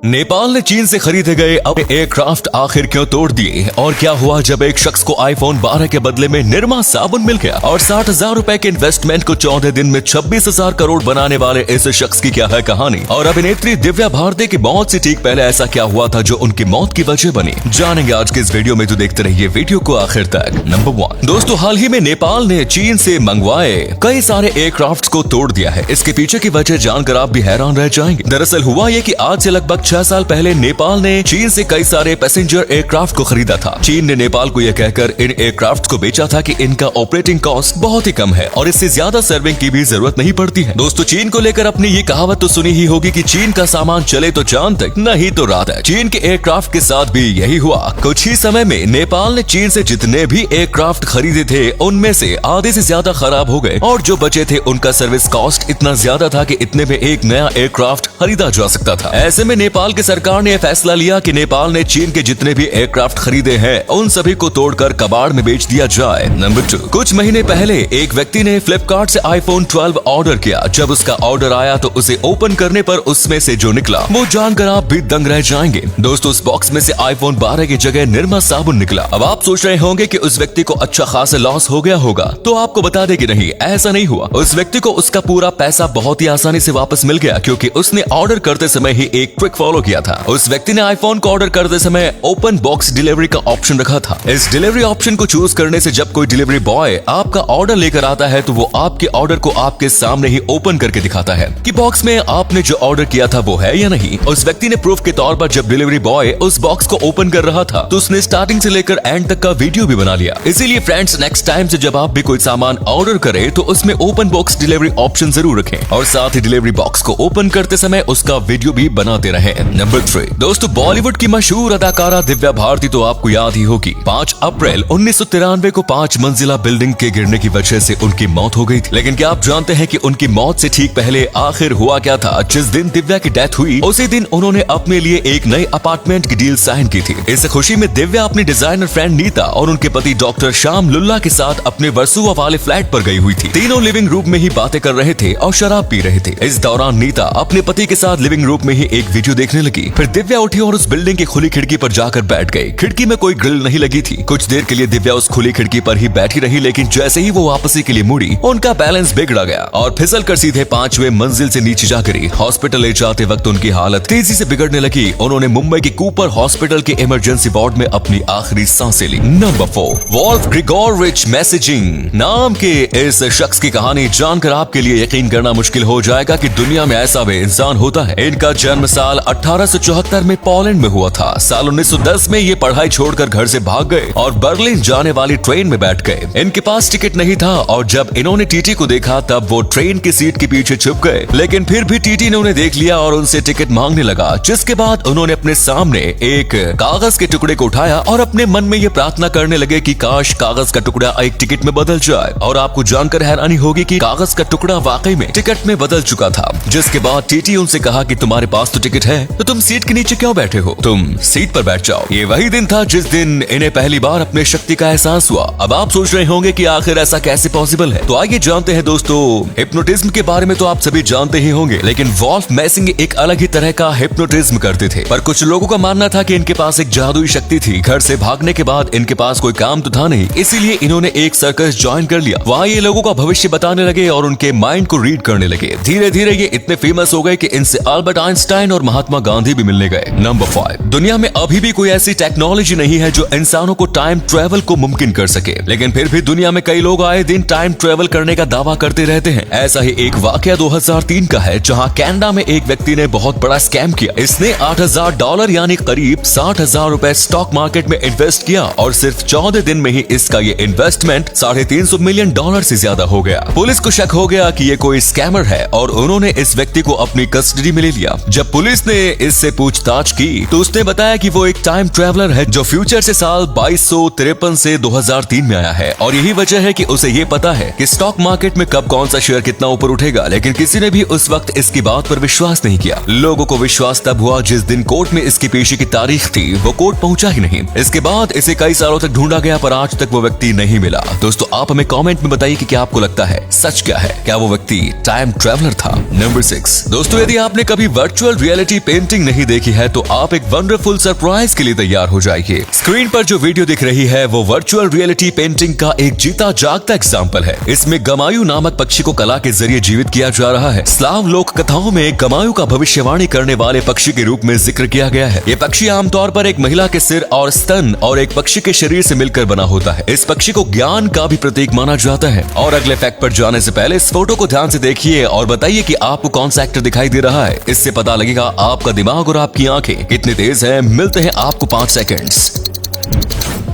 नेपाल ने चीन से खरीदे गए अपने एयरक्राफ्ट आखिर क्यों तोड़ दिए और क्या हुआ जब एक शख्स को आईफोन 12 के बदले में निरमा साबुन मिल गया और 60,000 रुपए के इन्वेस्टमेंट को 14 दिन में 26,000 करोड़ बनाने वाले इस शख्स की क्या है कहानी। और अभिनेत्री दिव्या भारती की मौत से ठीक पहले ऐसा क्या हुआ था जो उनकी मौत की वजह बनी, जानेंगे आज के इस वीडियो में। तो देखते रहिए वीडियो को आखिर तक। नंबर 1 दोस्तों, हाल ही में नेपाल ने चीन से मंगवाए कई सारे एयरक्राफ्ट को तोड़ दिया है। इसके पीछे की वजह जानकर आप भी हैरान रह जाएंगे। दरअसल हुआ ये कि आज से लगभग 6 साल पहले नेपाल ने चीन से कई सारे पैसेंजर एयरक्राफ्ट को खरीदा था। चीन ने नेपाल को यह कहकर इन एयरक्राफ्ट को बेचा था कि इनका ऑपरेटिंग कॉस्ट बहुत ही कम है और इससे ज्यादा सर्विंग की भी जरूरत नहीं पड़ती है। दोस्तों, चीन को लेकर अपनी ये कहावत तो सुनी ही होगी कि चीन का सामान चले तो चांद तक, नहीं तो रात है। चीन के एयरक्राफ्ट के साथ भी यही हुआ। कुछ ही समय में नेपाल ने चीन से जितने भी एयरक्राफ्ट खरीदे थे उनमें से आधे से ज्यादा खराब हो गए और जो बचे थे उनका सर्विस कॉस्ट इतना ज्यादा था कि इतने में एक नया एयरक्राफ्ट खरीदा जा सकता था। ऐसे में नेपाल की सरकार ने फैसला लिया कि नेपाल ने चीन के जितने भी एयरक्राफ्ट खरीदे हैं उन सभी को तोड़कर कबाड़ में बेच दिया जाए। नंबर 2, कुछ महीने पहले एक व्यक्ति ने फ्लिपकार्ट से आईफोन 12 ऑर्डर किया। जब उसका ऑर्डर आया तो उसे ओपन करने पर उसमें से जो निकला वो जानकर आप भी दंग रह जाएंगे। दोस्तों, उस बॉक्स में से आईफोन 12 की जगह निरमा साबुन निकला। अब आप सोच रहे होंगे कि उस व्यक्ति को अच्छा खासा लॉस हो गया होगा, तो आपको बता दें कि नहीं, ऐसा नहीं हुआ। उस व्यक्ति को उसका पूरा पैसा बहुत ही आसानी से वापस मिल गया क्योंकि उसने ऑर्डर करते समय ही एक ट्रिक फॉलो किया था। उस व्यक्ति ने आईफोन को ऑर्डर करते समय ओपन बॉक्स डिलीवरी का ऑप्शन रखा था। इस डिलीवरी ऑप्शन को चूज करने से जब कोई डिलीवरी बॉय आपका ऑर्डर लेकर आता है तो वो आपके ऑर्डर को आपके सामने ही ओपन करके दिखाता है कि बॉक्स में आपने जो ऑर्डर किया था वो है या नहीं। उस व्यक्ति ने प्रूफ के तौर पर जब डिलीवरी बॉय उस बॉक्स को ओपन कर रहा था तो उसने स्टार्टिंग से लेकर एंड तक का वीडियो भी बना लिया। इसीलिए फ्रेंड्स, नेक्स्ट टाइम से जब आप भी कोई सामान ऑर्डर करें तो उसमें ओपन बॉक्स डिलीवरी ऑप्शन जरूर रखें और साथ ही डिलीवरी बॉक्स को ओपन करते समय उसका वीडियो भी बनाते रहे। नंबर 3 दोस्तों, बॉलीवुड की मशहूर अदाकारा दिव्या भारती तो आपको याद ही होगी। 5 अप्रैल 1993 को 5 मंजिला बिल्डिंग के गिरने की वजह से उनकी मौत हो गई थी। लेकिन क्या आप जानते हैं कि उनकी मौत से ठीक पहले आखिर हुआ क्या था? जिस दिन दिव्या की डेथ हुई उसी दिन उन्होंने अपने लिए एक नई अपार्टमेंट की डील साइन की थी। इस खुशी में दिव्या अपनी डिजाइनर फ्रेंड नीता और उनके पति डॉक्टर श्याम लुल्ला के साथ अपने वर्सुआ वाले फ्लैट पर गई हुई थी। तीनों लिविंग रूम में ही बातें कर रहे थे और शराब पी रहे थे। इस दौरान नीता अपने पति के साथ लिविंग रूम में ही एक वीडियो देखने लगी। फिर दिव्या उठी और उस बिल्डिंग की खुली खिड़की पर जाकर बैठ गई। खिड़की में कोई ग्रिल नहीं लगी थी। कुछ देर के लिए दिव्या उस खुली खिड़की पर ही बैठी रही, लेकिन जैसे ही वो वापसी के लिए मुड़ी उनका बैलेंस बिगड़ा गया और फिसल कर सीधे 5वें मंजिल से नीचे जा गिरी। हॉस्पिटल ले जाते वक्त उनकी हालत तेजी से बिगड़ने लगी। उन्होंने मुंबई के कूपर हॉस्पिटल के इमरजेंसी वार्ड में अपनी आखिरी सांसें ली। नंबर 4 वोल्फ ग्रिगोरविच मेसेजिंग नाम के इस शख्स की कहानी जानकर आपके लिए यकीन करना मुश्किल हो जाएगा कि दुनिया में ऐसा भी इंसान होता है। इनका जन्म साल 1874 में पोलैंड में हुआ था। साल 1910 में ये पढ़ाई छोड़कर घर से भाग गए और बर्लिन जाने वाली ट्रेन में बैठ गए। इनके पास टिकट नहीं था और जब इन्होंने टीटी को देखा तब वो ट्रेन की सीट के पीछे छुप गए, लेकिन फिर भी टीटी ने उन्हें देख लिया और उनसे टिकट मांगने लगा। जिसके बाद उन्होंने अपने सामने एक कागज के टुकड़े को उठाया और अपने मन में ये प्रार्थना करने लगे कि काश कागज का टुकड़ा एक टिकट में बदल जाए। और आपको जानकर हैरानी होगी कि कागज का टुकड़ा वाकई में टिकट में बदल चुका था। जिसके बाद टीटी उनसे कहा कि तुम्हारे पास तो टिकट है तो तुम सीट के नीचे क्यों बैठे हो, तुम सीट पर बैठ जाओ। ये वही दिन था जिस दिन इन्हें पहली बार अपने शक्ति का एहसास हुआ। अब आप सोच रहे होंगे कि आखिर ऐसा कैसे पॉसिबल है, तो आइए जानते हैं। दोस्तों, हिप्नोटिज्म के बारे में तो आप सभी जानते ही होंगे, लेकिन वोल्फ मेसिंग एक अलग ही तरह का हिप्नोटिज्म करते थे। पर कुछ लोगों का मानना था कि इनके पास एक जादुई शक्ति थी। घर से भागने के बाद इनके पास कोई काम तो था नहीं, इसीलिए इन्होंने एक सर्कस ज्वाइन कर लिया। वहाँ ये लोगों का भविष्य बताने लगे और उनके माइंड को रीड करने लगे। धीरे धीरे ये इतने फेमस हो गए कि इनसे अल्बर्ट आइंस्टाइन और महात्मा गांधी भी मिलने गए। नंबर 5 दुनिया में अभी भी कोई ऐसी टेक्नोलॉजी नहीं है जो इंसानों को टाइम ट्रेवल को मुमकिन कर सके, लेकिन फिर भी दुनिया में कई लोग आए दिन टाइम ट्रेवल करने का दावा करते रहते हैं। ऐसा ही एक वाकया 2003 का है जहां कनाडा में एक व्यक्ति ने बहुत बड़ा स्कैम किया। इसने $8,000 यानी करीब 60,000 रुपए स्टॉक मार्केट में इन्वेस्ट किया और सिर्फ 14 दिन में ही इसका ये इन्वेस्टमेंट $350 मिलियन से ज्यादा हो गया। पुलिस को शक हो गया कि ये कोई स्कैमर है और उन्होंने इस व्यक्ति को अपनी कस्टडी में ले लिया। जब पुलिस ने इससे पूछताछ की तो उसने बताया कि वो एक टाइम ट्रैवलर है जो फ्यूचर से साल 2253 से 2003 में आया है और यही वजह है कि उसे ये पता है कि स्टॉक मार्केट में कब कौन सा शेयर कितना ऊपर उठेगा। लेकिन किसी ने भी उस वक्त इसकी बात पर विश्वास नहीं किया। लोगों को विश्वास तब हुआ जिस दिन कोर्ट में इसकी पेशी की तारीख थी, वो कोर्ट पहुंचा ही नहीं। इसके बाद इसे कई सालों तक ढूंढा गया पर आज तक वो व्यक्ति नहीं मिला। दोस्तों, आप हमें कमेंट में बताइए कि क्या आपको लगता है सच क्या है, क्या वो व्यक्ति टाइम ट्रैवलर था। नंबर 6 दोस्तों, यदि आपने कभी वर्चुअल रियलिटी पेंटिंग नहीं देखी है तो आप एक वंडरफुल सरप्राइज के लिए तैयार हो जाइए। स्क्रीन पर जो वीडियो दिख रही है वो वर्चुअल रियलिटी पेंटिंग का एक जीता जागता एग्जाम्पल है। इसमें गमायु नामक पक्षी को कला के जरिए जीवित किया जा रहा है। स्लाव लोक कथाओं में गमायु का भविष्यवाणी करने वाले पक्षी के रूप में जिक्र किया गया है। ये पक्षी आमतौर पर एक महिला के सिर और स्तन और एक पक्षी के शरीर से मिलकर बना होता है। इस पक्षी को ज्ञान का भी प्रतीक माना जाता है। और अगले फैक्ट पर जाने से पहले इस फोटो को ध्यान से देखिए और बताइए कि आपको कौन सा एक्टर दिखाई दे रहा है। इससे पता लगेगा आपका दिमाग और आपकी आंखें कितनी तेज है। मिलते हैं आपको 5 सेकंड्स।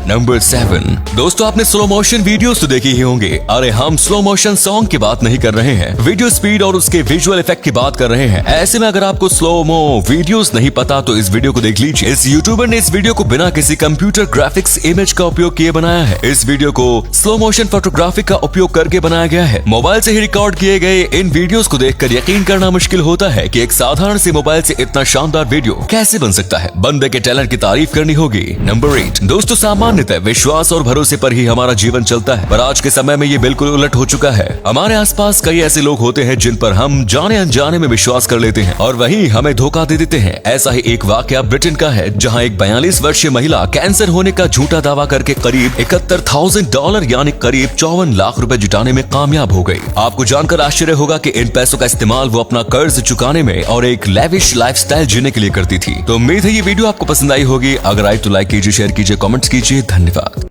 नंबर 7। दोस्तों, आपने स्लो मोशन वीडियोस तो देखी ही होंगे। अरे हम स्लो मोशन सॉन्ग की बात नहीं कर रहे हैं, वीडियो स्पीड और उसके विजुअल इफेक्ट की बात कर रहे हैं। ऐसे में अगर आपको स्लो मो वीडियोस नहीं पता तो इस वीडियो को देख लीजिए। इस यूट्यूबर ने इस वीडियो को बिना किसी कंप्यूटर ग्राफिक्स इमेज का उपयोग किए बनाया है। इस वीडियो को स्लो मोशन फोटोग्राफी का उपयोग करके बनाया गया है। मोबाइल से ही रिकॉर्ड किए गए इन वीडियोस को देखकर यकीन करना मुश्किल होता है कि एक साधारण से मोबाइल से इतना शानदार वीडियो कैसे बन सकता है। बंदे के टैलेंट की तारीफ करनी होगी। नंबर 8। दोस्तों, सामान्यतः विश्वास और भरोसे पर ही हमारा जीवन चलता है, पर आज के समय में ये बिल्कुल उलट हो चुका है। हमारे आसपास कई ऐसे लोग होते हैं जिन पर हम जाने अनजाने में विश्वास कर लेते हैं और वहीं हमें धोखा दे देते हैं। ऐसा ही एक वाकया ब्रिटेन का है, जहां एक 42 वर्षीय महिला कैंसर होने का झूठा दावा करके करीब $71,000 यानी करीब 54 लाख रुपए जुटाने में कामयाब हो गई। आपको जानकर आश्चर्य होगा कि इन पैसों का इस्तेमाल वो अपना कर्ज चुकाने में और एक लेविश लाइफस्टाइल जीने के लिए करती थी। तो उम्मीद है ये वीडियो आपको पसंद आई होगी। अगर आई तो लाइक कीजिए, शेयर कीजिए, कमेंट्स कीजिए। धन्यवाद।